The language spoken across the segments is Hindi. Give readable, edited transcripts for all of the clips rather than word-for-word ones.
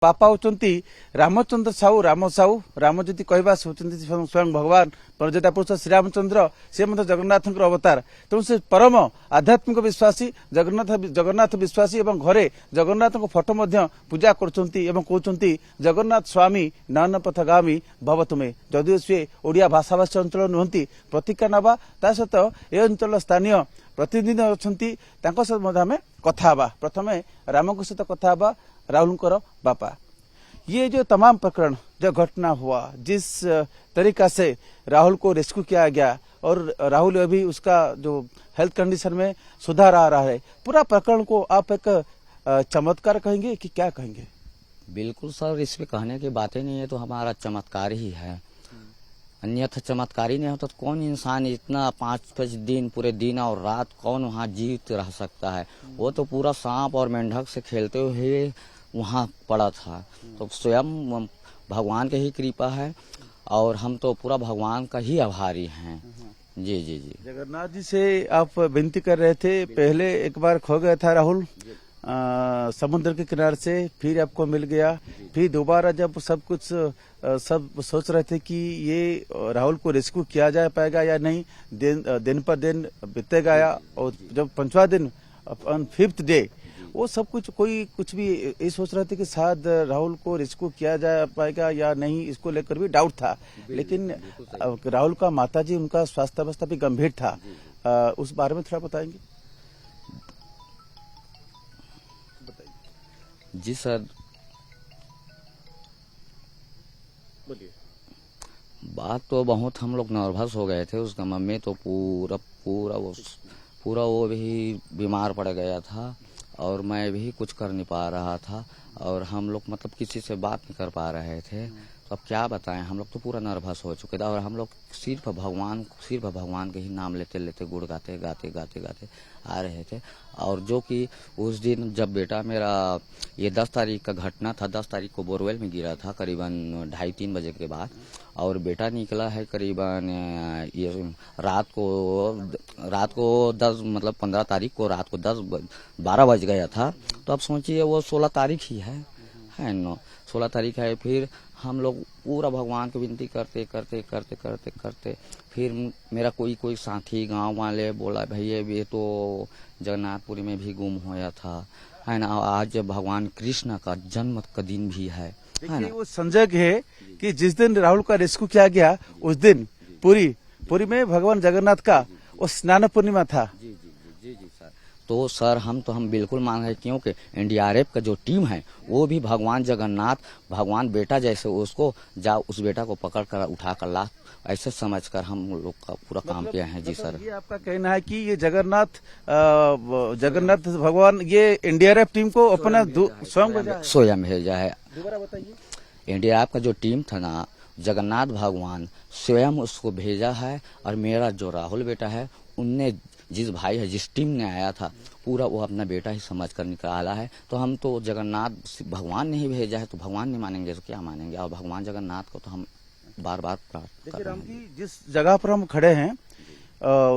बापा होचंती रामचंद्र साहू राम साहू राम जदि कहवा से होचंती स्वयं भगवान प्रजता पुरुष श्री रामचंद्र से मत जगन्नाथ अवतार तेणु से परम आध्यात्मिक विश्वासी जगन्नाथ विश्वासी एवं घरे जगन्नाथ फोटो मध्य पूजा करछंती एवं कहउछंती जगन्नाथ स्वामी नयन पथगामी भव तुमे जदिओ सी ओडिया भाषाभाषी अंचल नुहंती प्रतिज्ञा नवा ता सहित ए अंचल स्थानीय प्रतिनिधि अछंती तांको सहित मध्य आमे कथा हबा प्रथमे राम को सहित कथा हबा राहुल कर बापा। ये जो तमाम प्रकरण जो घटना हुआ जिस तरीका से राहुल को रेस्क्यू किया गया और राहुल अभी उसका जो हेल्थ कंडीशन में सुधार आ रहा है पूरा प्रकरण को आप एक चमत्कार कहेंगे कि क्या कहेंगे? बिल्कुल सर, इस पे कहने की बातें नहीं है तो हमारा चमत्कार ही है। अन्यथा चमत्कारी नहीं होता तो कौन इंसान इतना 5-5 दिन पूरे दिन और रात कौन वहाँ जीवित रह सकता है। वो तो पूरा सांप और मेंढक से खेलते हुए वहाँ पड़ा था। तो स्वयं भगवान की ही कृपा है और हम तो पूरा भगवान का ही आभारी हैं। जी जी जी। जगन्नाथ जी से आप विनती कर रहे थे, पहले एक बार खो गया था राहुल समुद्र के किनारे से, फिर आपको मिल गया, फिर दोबारा जब सब कुछ सब सोच रहे थे कि ये राहुल को रेस्क्यू किया जा पाएगा या नहीं, दिन पर दिन बीते गया और जब 5वां दिन ऑन 5th डे वो सब कुछ कोई कुछ भी ये सोच रहे थे कि शायद राहुल को रेस्क्यू किया जा पाएगा या नहीं, इसको लेकर भी डाउट था। लेकिन राहुल का माताजी उनका स्वास्थ्य अवस्था भी गंभीर था, उस बारे में थोड़ा बताएंगे? जी सर, बोलिए। बात तो बहुत हम लोग नर्वस हो गए थे। उसका मम्मी तो पूरा वो भी बीमार पड़ गया था और मैं भी कुछ कर नहीं पा रहा था और हम लोग मतलब किसी से बात नहीं कर पा रहे थे। तो अब क्या बताएं, हम लोग तो पूरा नर्वस हो चुके थे और हम लोग सिर्फ भगवान के ही नाम लेते लेते गुड़ गाते गाते आ रहे थे। और जो कि उस दिन जब बेटा मेरा, ये 10 तारीख का घटना था, 10 तारीख को बोरवेल में गिरा था करीबन 2:30-3 बजे के बाद, और बेटा निकला है करीबन ये रात को 10 मतलब 15 तारीख को रात को 10-12 बज गया था। तो अब सोचिए वो 16 तारीख ही है ना, 16 तारीख है। फिर हम लोग पूरा भगवान को विनती करते फिर मेरा कोई साथी गांव वाले बोला भैया ये तो जगन्नाथपुरी में भी गुम होया था, है ना। आज भगवान कृष्ण का जन्म का दिन भी है ना। वो संजोग है कि जिस दिन राहुल का रेस्क्यू किया गया उस दिन पुरी में भगवान जगन्नाथ का वो स्नान पूर्णिमा था। जी सर। तो सर हम बिल्कुल मान रहे, क्योंकि एनडीआरएफ का जो टीम है वो भी भगवान जगन्नाथ, भगवान बेटा जैसे उसको उस बेटा को पकड़ कर उठा कर ला, ऐसे समझकर हम लोग का पूरा काम किया है। जी सर, ये आपका कहना है कि ये जगन्नाथ भगवान ये एनडीआरएफ टीम को अपना स्वयं भेजा है। दोबारा बताइए। एनडीआरएफ का जो टीम था ना, जगन्नाथ भगवान स्वयं उसको भेजा है और मेरा जो राहुल बेटा है उनने जिस भाई है जिस टीम ने आया था पूरा वो अपना बेटा ही समझ कर निकाला है। तो हम तो जगन्नाथ भगवान ने ही भेजा है तो भगवान नहीं मानेंगे तो क्या मानेंगे, और भगवान जगन्नाथ को तो हम बार बार प्रार्थना कर रहे हैं। जिस जगह पर हम खड़े हैं,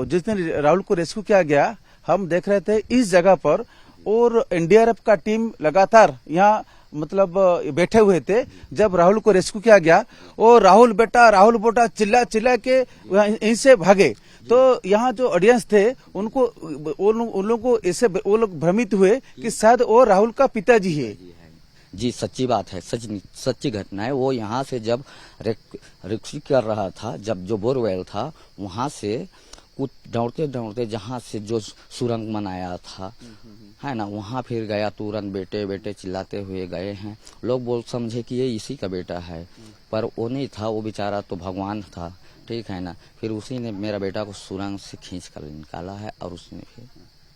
जिस दिन राहुल को रेस्क्यू किया गया हम देख रहे थे इस जगह पर, और एनडीआरएफ का टीम लगातार यहाँ मतलब बैठे हुए थे जब राहुल को रेस्क्यू किया गया। और राहुल बेटा चिल्ला के यहीं से भागे। तो यहाँ जो ऑडियंस थे उनको उन लोगों को ऐसे वो लोग भ्रमित हुए कि शायद वो राहुल का पिताजी है। जी सच्ची बात है, सच्ची घटना है। वो यहाँ से जब रेस्क्यू कर रहा था, जब जो बोरवेल था वहां से कुछ दौड़ते जहाँ से जो सुरंग बनाया था, है ना, वहाँ फिर गया तुरंत, बेटे चिल्लाते हुए गए हैं। लोग समझे कि ये इसी का बेटा है, पर वो नहीं था, वो बेचारा तो भगवान था, ठीक है ना। फिर उसी ने मेरा बेटा को सुरंग से खींच कर निकाला है। और उसने फिर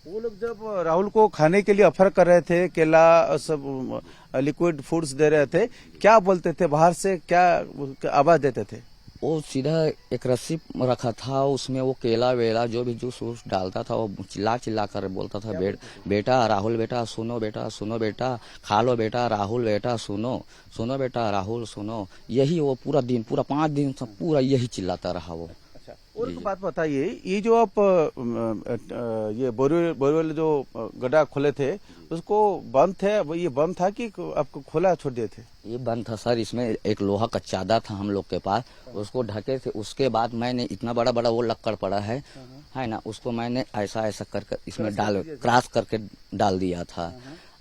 वो लोग जब राहुल को खाने के लिए ऑफर कर रहे थे, केला सब लिक्विड फूड्स दे रहे थे, क्या बोलते थे बाहर से, क्या आवाज देते थे? वो सीधा एक रस्सी रखा था, उसमें वो केला वेला जो भी जूस वूस डालता था वो चिल्ला कर बोलता था, बेटा राहुल बेटा सुनो बेटा खा लो बेटा राहुल बेटा सुनो बेटा राहुल सुनो। यही वो पूरा दिन, पूरा 5 दिन पूरा यही चिल्लाता रहा वो। और राहुल को बात बताइए, ये जो आप ये बोरवेल जो गड्ढा खोले थे उसको बंद थे, वो ये बंद था कि आपको खोला छोड़ दिए थे? ये बंद था सर, इसमें एक लोहा का चादर था हम लोग के पास, उसको ढके थे। उसके बाद मैंने इतना बड़ा बड़ा वो लक्कड़ पड़ा है ना, उसको मैंने ऐसा ऐसा करके इसमें क्रॉस करके डाल दिया था।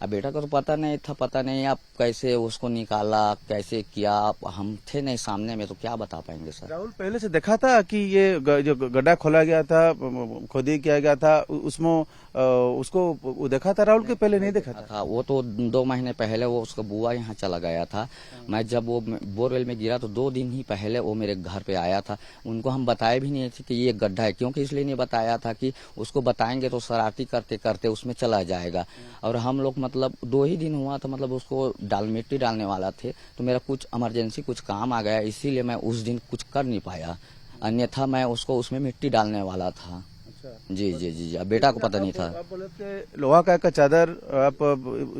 अब बेटा को तो पता नहीं आप कैसे उसको निकाला, कैसे किया, हम थे नहीं सामने में, तो क्या बता पाएंगे सर। राहुल पहले से देखा था कि ये जो गड्ढा खोला गया था, खोदी किया गया था, उसमें उसको देखा था राहुल के पहले नहीं देखा था? वो तो 2 महीने पहले वो उसका बुआ यहाँ चला गया था। मैं जब वो बोरवेल में गिरा तो 2 दिन ही पहले वो मेरे घर पे आया था। उनको हम बताए भी नहीं थे कि ये गड्ढा है, क्योंकि इसलिए नहीं बताया था कि उसको बताएंगे तो शरारती करते करते उसमें चला जाएगा। और हम लोग मतलब 2 ही दिन हुआ था, मतलब उसको मिट्टी डालने वाला थे, तो मेरा कुछ इमरजेंसी कुछ काम आ गया, इसीलिए मैं उस दिन कुछ कर नहीं पाया, अन्यथा मैं उसको उसमें मिट्टी डालने वाला था। जी जी जी जी। अब बेटा को पता नहीं था। आप बोले थे लोहा का चादर आप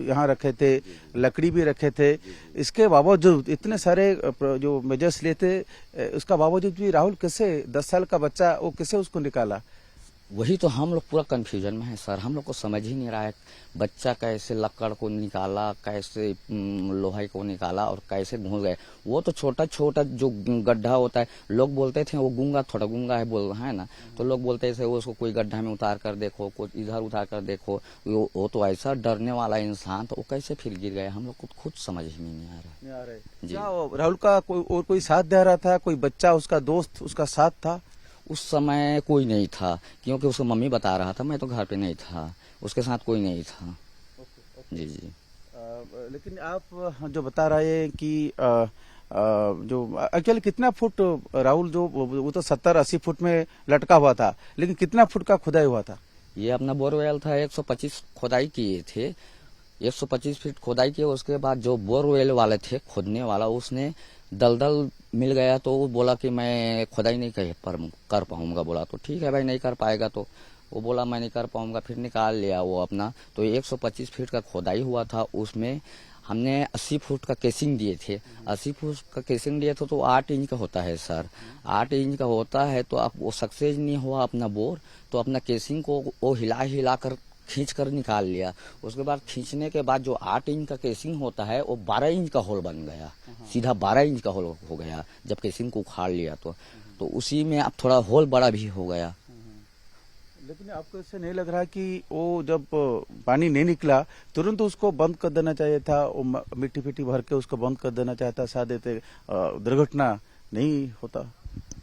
यहाँ रखे थे, लकड़ी भी रखे थे, इसके बावजूद इतने सारे जो मेजर्स लिए थे, उसका बावजूद भी राहुल कैसे 10 साल का बच्चा वो कैसे उसको निकाला? वही तो हम लोग पूरा कंफ्यूजन में है सर, हम लोग को समझ ही नहीं रहा है बच्चा कैसे लकड़ को निकाला, कैसे लोहा को निकाला और कैसे घुस गए। वो तो छोटा छोटा जो गड्ढा होता है, लोग बोलते थे वो गूंगा, थोड़ा गूंगा है बोल रहा है ना, तो लोग बोलते थे उसको कोई गड्ढा में उतार कर देखो, कुछ इधर उतार कर देखो। वो तो ऐसा डरने वाला इंसान, तो वो कैसे फिर गिर गया, हम लोग को खुद समझ में नहीं आ रहा जी। राहुल का कोई साथ दे रहा था, कोई बच्चा उसका दोस्त उसका साथ था? उस समय कोई नहीं था, क्योंकि उसको मम्मी बता रहा था, मैं तो घर पे नहीं था, उसके साथ कोई नहीं था। जी जी। लेकिन आप जो बता रहे हैं कि जो एक्चुअली कितना फुट राहुल जो वो तो 70-80 फुट में लटका हुआ था, लेकिन कितना फुट का खुदाई हुआ था? ये अपना बोरवेल था, 125 खोदाई किए थे, 125 फीट खोदाई किए। उसके बाद जो बोरवेल वाले थे खोदने वाला, उसने दलदल मिल गया, तो वो बोला कि मैं खुदाई नहीं कर पाऊंगा। बोला तो ठीक है भाई, नहीं कर पाएगा तो वो बोला मैं नहीं कर पाऊंगा, फिर निकाल लिया वो अपना। तो 125 फीट का खोदाई हुआ था, उसमें हमने 80 फुट का केसिंग दिए थे। 80 फुट का केसिंग दिए थे तो 8 इंच का होता है सर, 8 इंच का होता है। तो अब वो सक्सेस नहीं हुआ अपना बोर, तो अपना केसिंग को वो हिला कर खींच कर निकाल लिया। उसके बाद खींचने के बाद जो 8 इंच का केसिंग होता है वो 12 इंच का होल बन गया, सीधा 12 इंच का होल हो गया जब केसिंग को उखाड़ लिया तो उसी में अब थोड़ा होल बड़ा भी हो गया। लेकिन आपको इससे नहीं लग रहा कि वो जब पानी नहीं निकला तुरंत उसको बंद कर देना चाहिए था, वो मिट्टी फिट्टी भर के उसको बंद कर देना चाहता, शायद दुर्घटना नहीं होता?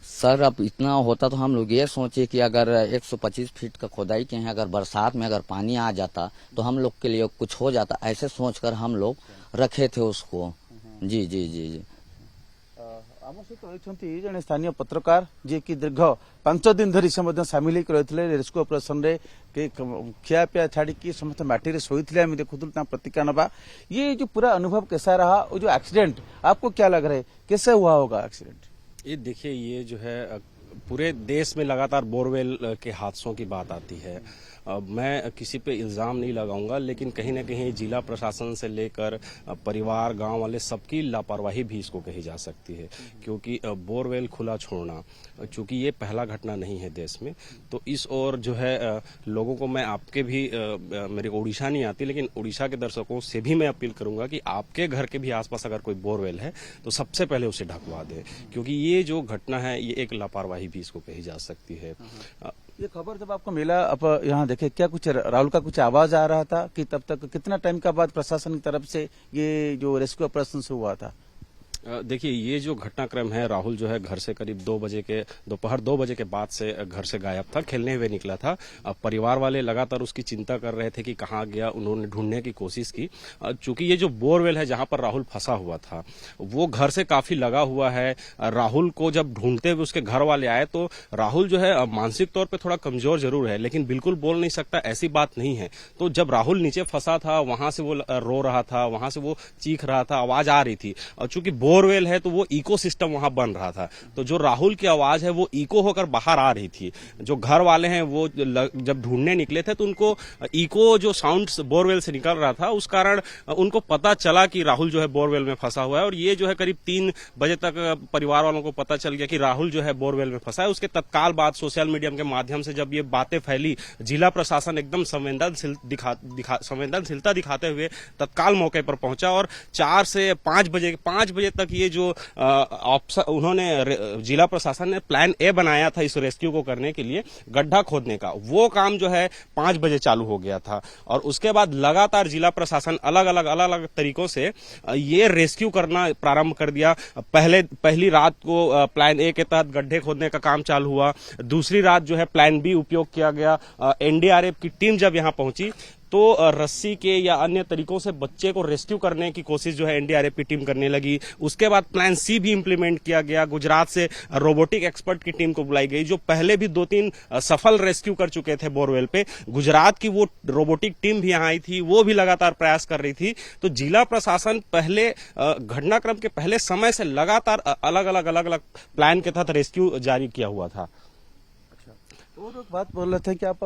सर अब इतना होता तो हम लोग ये सोचे कि अगर 125 फीट का खोदाई के हैं, अगर बरसात में अगर पानी आ जाता तो हम लोग के लिए कुछ हो जाता, ऐसे सोचकर हम लोग रखे थे उसको। जी जी जी जी। आम सहित रही जड़े स्थानीय पत्रकार जी की दीर्घ 5 दिन धरी से सामिल होते रेस्क्यू ऑपरेशन रे खिया पिया छाड़ी समस्त माटी शोते आम देखुलू प्रतिक्रिया नवा। ये जो पूरा अनुभव कैसा रहा, वो जो एक्सीडेंट आपको क्या लग रहा है कैसे हुआ होगा एक्सीडेंट? ये देखिए, ये जो है पूरे देश में लगातार बोरवेल के हादसों की बात आती है। मैं किसी पे इल्ज़ाम नहीं लगाऊंगा, लेकिन कहीं ना कहीं जिला प्रशासन से लेकर परिवार, गांव वाले सबकी लापरवाही भी इसको कही जा सकती है, क्योंकि बोरवेल खुला छोड़ना, चूंकि ये पहला घटना नहीं है देश में, तो इस ओर जो है लोगों को मैं आपके भी मेरे को उड़ीसा नहीं आती, लेकिन उड़ीसा के दर्शकों से भी मैं अपील करूंगा कि आपके घर के भी आसपास अगर कोई बोरवेल है तो सबसे पहले उसे ढकवा दें, क्योंकि ये जो घटना है ये एक लापरवाही भी इसको कही जा सकती है। ये खबर जब आपको मिला, आप यहाँ देखे, क्या कुछ राहुल का कुछ आवाज आ रहा था कि तब तक कितना टाइम का बाद प्रशासन की तरफ से ये जो रेस्क्यू ऑपरेशन से हुआ था? देखिए, ये जो घटनाक्रम है, राहुल जो है घर से करीब दोपहर 2 बजे के बाद से घर से गायब था, खेलने हुए निकला था। परिवार वाले लगातार उसकी चिंता कर रहे थे कि कहाँ गया, उन्होंने ढूंढने की कोशिश की। चूंकि ये जो बोरवेल है जहां पर राहुल फंसा हुआ था वो घर से काफी लगा हुआ है। राहुल को जब ढूंढते हुए उसके घर वाले आए तो राहुल जो है मानसिक तौर पर थोड़ा कमजोर जरूर है, लेकिन बिल्कुल बोल नहीं सकता ऐसी बात नहीं है। तो जब राहुल नीचे फंसा था वहां से वो रो रहा था, वहां से वो चीख रहा था, आवाज आ रही थी। और चूंकि बोरवेल है तो वो इकोसिस्टम वहां बन रहा था। तो जो राहुल की आवाज है वो इको होकर बाहर आ रही थी। जो घर वाले हैं वो जब ढूंढने निकले थे तो उनको इको जो साउंड बोरवेल से निकल रहा था, उस कारण उनको पता चला कि राहुल जो है बोरवेल में फंसा हुआ है। और ये जो है करीब 3 बजे तक परिवार वालों को पता चल गया कि राहुल जो है बोरवेल में फंसा है। उसके तत्काल बाद सोशल मीडिया के माध्यम से जब ये बातें फैली, जिला प्रशासन एकदम संवेदनशीलता दिखाते हुए तत्काल मौके पर पहुंचा और 4 से 5 बजे तक ये जो उन्होंने जिला प्रशासन ने प्लान ए बनाया था इस रेस्क्यू को करने के लिए, गड्ढा खोदने का, वो काम जो है 5 बजे चालू हो गया था। और उसके बाद लगातार जिला प्रशासन अलग अलग तरीकों से ये रेस्क्यू करना प्रारंभ कर दिया। पहली रात को प्लान ए के तहत गड्ढे खोदने का काम चालू हुआ। दूसरी रात जो है प्लान बी उपयोग किया गया। एनडीआरएफ की टीम जब यहां पहुंची तो रस्सी के या अन्य तरीकों से बच्चे को रेस्क्यू करने की कोशिश जो है एनडीआरएफ की टीम करने लगी। उसके बाद प्लान सी भी इंप्लीमेंट किया गया। गुजरात से रोबोटिक एक्सपर्ट की टीम को बुलाई गई, जो पहले भी 2-3 सफल रेस्क्यू कर चुके थे बोरवेल पे। गुजरात की वो रोबोटिक टीम भी यहाँ आई थी, वो भी लगातार प्रयास कर रही थी। तो जिला प्रशासन पहले घटनाक्रम के पहले समय से लगातार अलग अलग प्लान के तहत रेस्क्यू जारी किया हुआ था। वो लोग बात बोल रहे थे कि आप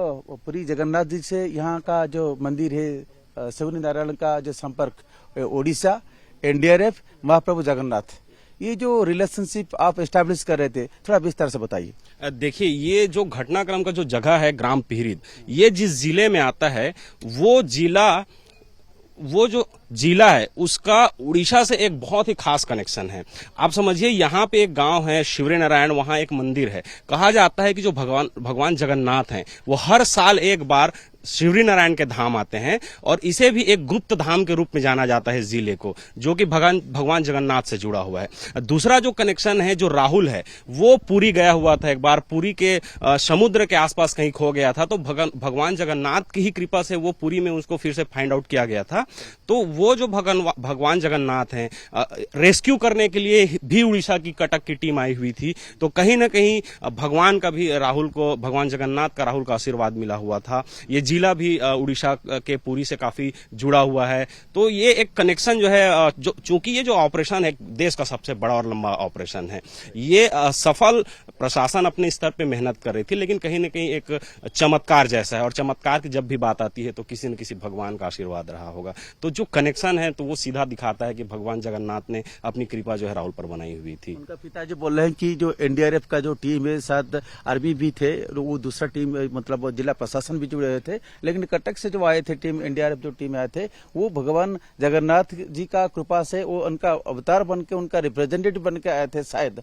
पुरी जगन्नाथ जी से यहाँ का जो मंदिर है शिवनी नारायण का जो संपर्क ओडिशा, एनडीआरएफ, महाप्रभु जगन्नाथ, ये जो रिलेशनशिप आप एस्टैब्लिश कर रहे थे, थोड़ा विस्तार से बताइए। देखिए, ये जो घटनाक्रम का जो जगह है ग्राम पिहरिद, ये जिस जिले में आता है वो जो जिला है उसका उड़ीसा से एक बहुत ही खास कनेक्शन है। आप समझिए, यहाँ पे एक गांव है शिवरी नारायण, वहां एक मंदिर है। कहा जाता है कि जो भगवान जगन्नाथ हैं वो हर साल एक बार शिवरी नारायण के धाम आते हैं और इसे भी एक गुप्त धाम के रूप में जाना जाता है इस जिले को, जो कि भगवान जगन्नाथ से जुड़ा हुआ है। दूसरा जो कनेक्शन है, जो राहुल है, वो पुरी गया हुआ था एक बार, पुरी के समुद्र के आसपास कहीं खो गया था। तो भगवान जगन्नाथ की ही कृपा से वो पुरी में उसको फिर से फाइंड आउट किया गया था। तो वो जो भगवान जगन्नाथ हैं, रेस्क्यू करने के लिए भी उड़ीसा की कटक की टीम आई हुई थी। तो कहीं ना कहीं भगवान जगन्नाथ का राहुल का आशीर्वाद मिला हुआ था। ये जिला भी उड़ीसा के पुरी से काफी जुड़ा हुआ है। तो ये एक कनेक्शन जो है, चूंकि ये जो ऑपरेशन है देश का सबसे बड़ा और लंबा ऑपरेशन है, ये सफल प्रशासन अपने स्तर पे मेहनत कर रही थी, लेकिन कहीं ना कहीं एक चमत्कार जैसा है। और चमत्कार की जब भी बात आती है तो किसी न किसी भगवान का आशीर्वाद रहा होगा। तो जो कनेक्शन है तो वो सीधा दिखाता है कि भगवान जगन्नाथ ने अपनी कृपा जो है राहुल पर बनाई हुई थी। उनका पिताजी बोल रहे हैं कि जो एनडीआरएफ का जो टीम है, साथ आर्मी भी थे, वो दूसरा टीम मतलब जिला प्रशासन भी जुड़े हुए थे, लेकिन कटक से जो आए थे टीम, एनडीआरएफ जो टीम आए थे, वो भगवान जगन्नाथ जी का कृपा से वो उनका अवतार बन के, उनका रिप्रेजेंटेटिव बन के आए थे। शायद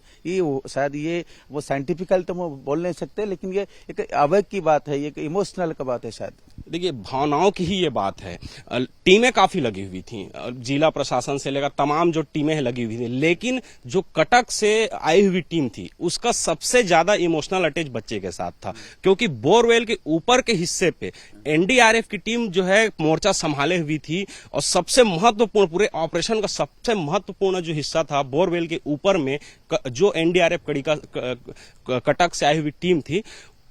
ये वो साइंटिफिकल तो हम बोल नहीं सकते, लेकिन ये एक आवेग की बात है, एक इमोशनल का बात है शायद। देखिए, भावनाओं की ही ये बात है। टीमें काफी लगी हुई थी, जिला प्रशासन से लेकर तमाम जो टीमें लगी हुई थी, लेकिन जो कटक से आई हुई टीम थी उसका सबसे ज्यादा इमोशनल अटैच बच्चे के साथ था, क्योंकि बोरवेल के ऊपर के हिस्से पे एनडीआरएफ की टीम जो है मोर्चा संभाले हुई थी। और सबसे महत्वपूर्ण, पूरे ऑपरेशन का सबसे महत्वपूर्ण जो हिस्सा था बोरवेल के ऊपर में, जो एनडीआरएफ कटक से आई हुई टीम थी,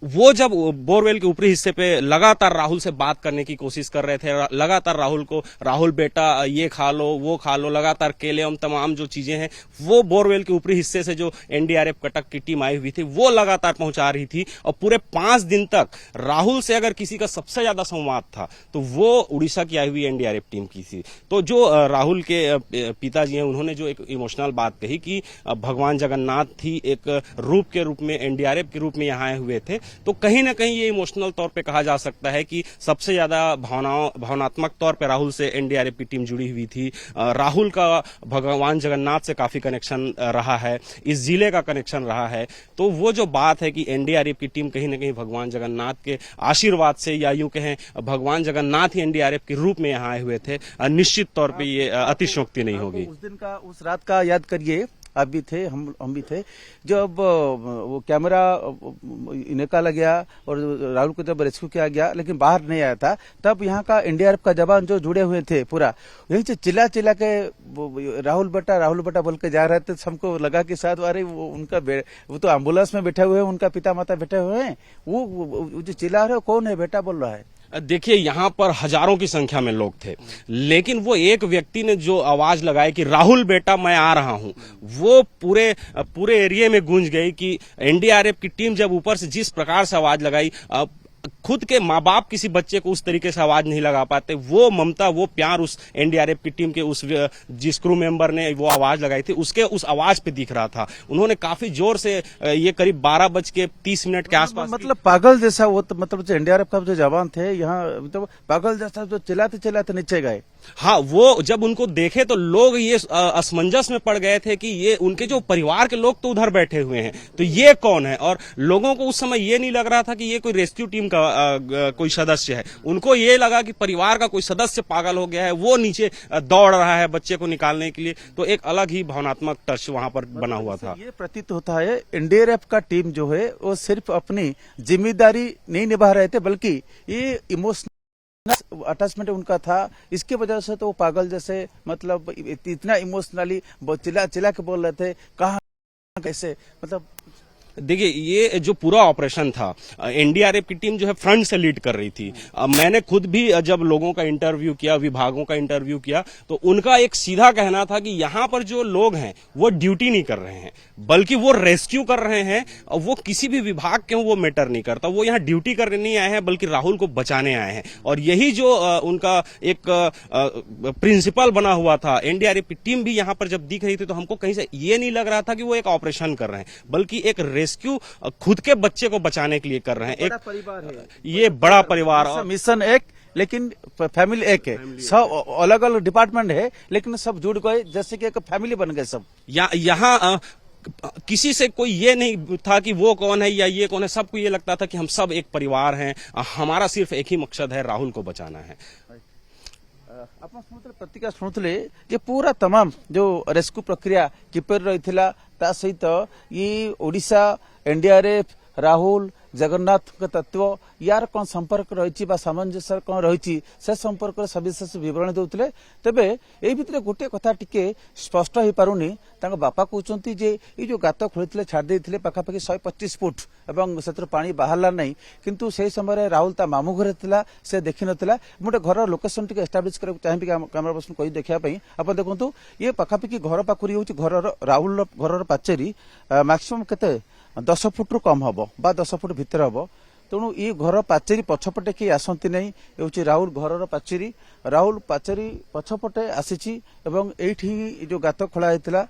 वो जब बोरवेल के ऊपरी हिस्से पे लगातार राहुल से बात करने की कोशिश कर रहे थे, लगातार राहुल बेटा ये खा लो वो खा लो, लगातार केले और तमाम जो चीजें हैं वो बोरवेल के ऊपरी हिस्से से जो एनडीआरएफ कटक की टीम आई हुई थी वो लगातार पहुंचा रही थी। और पूरे 5 दिन तक राहुल से अगर किसी का सबसे ज्यादा संवाद था तो वो उड़ीसा की आई हुई एनडीआरएफ टीम की थी। तो जो राहुल के पिताजी हैं, उन्होंने जो एक इमोशनल बात कही कि भगवान जगन्नाथ ही एक रूप के रूप में, एनडीआरएफ के रूप में यहाँ आए हुए थे, तो कहीं ना कहीं ये इमोशनल तौर पे कहा जा सकता है कि सबसे ज्यादा भावनात्मक तौर पे राहुल से एनडीआरएफ की टीम जुड़ी हुई थी। राहुल का भगवान जगन्नाथ से काफी कनेक्शन रहा है, इस जिले का कनेक्शन रहा है। तो वो जो बात है कि एनडीआरएफ की टीम कहीं ना कहीं भगवान जगन्नाथ के आशीर्वाद से, या यूं कहें भगवान जगन्नाथ ही एनडीआरएफ के रूप में यहाँ आए हुए थे, निश्चित तौर पर ये अतिशयोक्ति नहीं होगी। उस दिन का, उस रात का याद करिए, आप भी थे, हम भी थे, जब वो कैमरा निकाला गया और राहुल को जब रेस्क्यू किया गया लेकिन बाहर नहीं आया था, तब यहाँ का एनडीआरएफ का जवान जो जुड़े हुए थे पूरा यहीं से चिल्ला के राहुल बेटा बोल के जा रहे थे। सबको लगा कि शायद अरे वो तो एम्बुलेंस में बैठे हुए हैं, उनका पिता माता बैठे हुए हैं, वो जो चिल्ला रहे हो कौन है बेटा बोल रहा है। देखिए यहाँ पर हजारों की संख्या में लोग थे, लेकिन वो एक व्यक्ति ने जो आवाज लगाई कि राहुल बेटा मैं आ रहा हूं, वो पूरे एरिया में गूंज गई कि एनडीआरएफ की टीम जब ऊपर से जिस प्रकार से आवाज लगाई, खुद के माँ बाप किसी बच्चे को उस तरीके से आवाज नहीं लगा पाते, वो ममता वो प्यार उस एनडीआरएफ की टीम के उस जिस क्रू मेंबर ने वो आवाज लगाई थी उसके उस आवाज पे दिख रहा था। उन्होंने काफी जोर से, ये करीब 12:30 के आसपास, मतलब पागल जैसा वो, तो मतलब जो एनडीआरएफ का जो जवान थे यहाँ, मतलब पागल जैसा जो चिल्लाते चिल्लाते नीचे गए। हाँ, वो जब उनको देखे तो लोग ये असमंजस में पड़ गए थे कि ये उनके जो परिवार के लोग तो उधर बैठे हुए हैं, तो ये कौन है। और लोगों को उस समय ये नहीं लग रहा था कि ये कोई रेस्क्यू टीम का कोई सदस्य है, उनको ये लगा कि परिवार का कोई सदस्य पागल हो गया है, वो नीचे दौड़ रहा है बच्चे को निकालने के लिए। तो एक अलग ही भावनात्मक टच वहां पर बना हुआ था। ये प्रतीत होता है एनडीआरएफ का टीम जो है वो सिर्फ अपनी जिम्मेदारी नहीं निभा रहे थे, बल्कि ये इमोशनल अटैचमेंट उनका था। इसकी वजह से तो वो पागल जैसे, मतलब इतना इमोशनली चिल्ला चिल्ला के बोल रहे थे, कहाँ कैसे, मतलब देखिए ये जो पूरा ऑपरेशन था, एनडीआरएफ की टीम जो है फ्रंट से लीड कर रही थी। मैंने खुद भी जब लोगों का इंटरव्यू किया, विभागों का इंटरव्यू किया, तो उनका एक सीधा कहना था कि यहाँ पर जो लोग हैं वो ड्यूटी नहीं कर रहे हैं, बल्कि वो रेस्क्यू कर रहे हैं। और वो किसी भी विभाग के वो मैटर नहीं करता, वो यहाँ ड्यूटी करने नहीं आए हैं बल्कि राहुल को बचाने आए हैं। और यही जो उनका एक प्रिंसिपल बना हुआ था। एनडीआरएफ की टीम भी यहाँ पर जब दिख रही थी तो हमको कहीं से ये नहीं लग रहा था कि वो एक ऑपरेशन कर रहे हैं, बल्कि एक रेस्क्यू खुद के बच्चे को बचाने के लिए कर रहे हैं। एक परिवार है ये बड़ा परिवार, और मिशन एक, लेकिन फैमिली एक है। सब अलग अलग डिपार्टमेंट है, लेकिन सब जुड़ गए, जैसे कि एक फैमिली बन गए सब। यहाँ किसी से कोई ये नहीं था कि वो कौन है या ये कौन है, सबको ये लगता था कि हम सब एक परिवार हैं, हमारा सिर्फ एक ही मकसद है, राहुल को बचाना है। ଆପଣ ଶୁଣୁଥିଲେ, ପ୍ରତିକ୍ରିୟା ଶୁଣୁଥିଲେ ଯେ ପୁରା तमाम जो रेस्क्यू प्रक्रिया किपर रही ता सहित ये ओडिशा एनडीआरएफ राहुल जगन्नाथ तत्व यार कौन संपर्क रही सामंजस्य कौन रही से संपर्क सविशेष विवरण देते। तेबे ए भितर गोटे कथा टिके स्पष्ट हो पारुनी। बापा कहते जे ये जो गात खोली छाड़ी पाखापाखि 125 फुट एवं से पानी बाहरला नहीं, किंतु से समय राहुल ता मामू घर था, से देखी नथिला। गोटे घर लोकेशन टिके एस्टाब्लिश करने चाहिए कैमेरा पर्सन कही देखापी। आप देखो ये पाखापाखि घर पाखुरी हूँ घर राहुल घर पाचेरी मैक्सिमम केते 10 फुट रु कम हम बा 10 फुट भितर हम। तेणु ये घर पाचेरी पछपटे किए आसती नहीं, ये राहुल घर पाचेरी। राहुल पाचेरी पछपटे आसी एवं ये जो गात खोला होता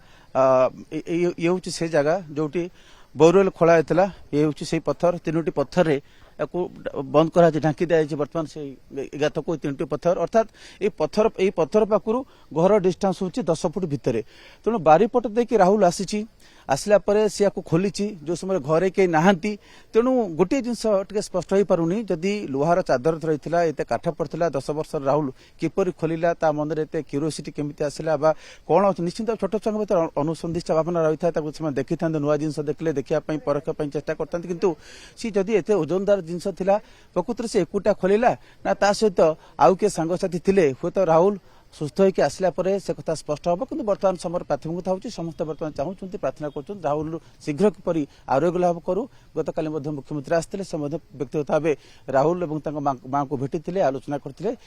ये हूँ से जगह जोटी बोरवेल खोला होता, ये हूँ से पत्थर। 3टी पत्थर बंद करा ढांकी दिखाई बर्तमान से गात को 3टी पत्थर, अर्थात ये पत्थर पाखु घर डिस्टेंस हूँ 10 फुट भितर। तेणु बारीपट देखिए राहुल आसला परे सी खोली जो समय घरे कई नहांती। तेणु गोटे जिनस टे स्पष्ट हो पारुनी, जदि लुहार चादर रही एत काठ पड़ता 10 वर्ष राहुल किपर खोलिला, ता मन में एत क्यूरियोसिटी केमिति आसला बा कौन निश्चिंत छोट छुआ भर अनुसंधिष्टा भावना रही था, देखी था नुआ जिन देखले देखापी परखा चेष्टा करता, किंतु सी जदि एत ओजनदार जिनस प्रकृति से एकुटा खोलिला ना ता सहित आउ किए सांगसाथी थे, हूँ तो राहुल सुस्थ होकर आसला से कथा स्पष्ट हम। कि बर्तमान समय प्राथमिकता होची समस्त बर्तमान चाहूँ प्रार्थना कर राहुल शीघ्र किपरि आरोग्य लाभ करू। गतकाली मुख्यमंत्री आसते व्यक्तिगत भाव राहुल और माँ को भेटी आलोचना करते।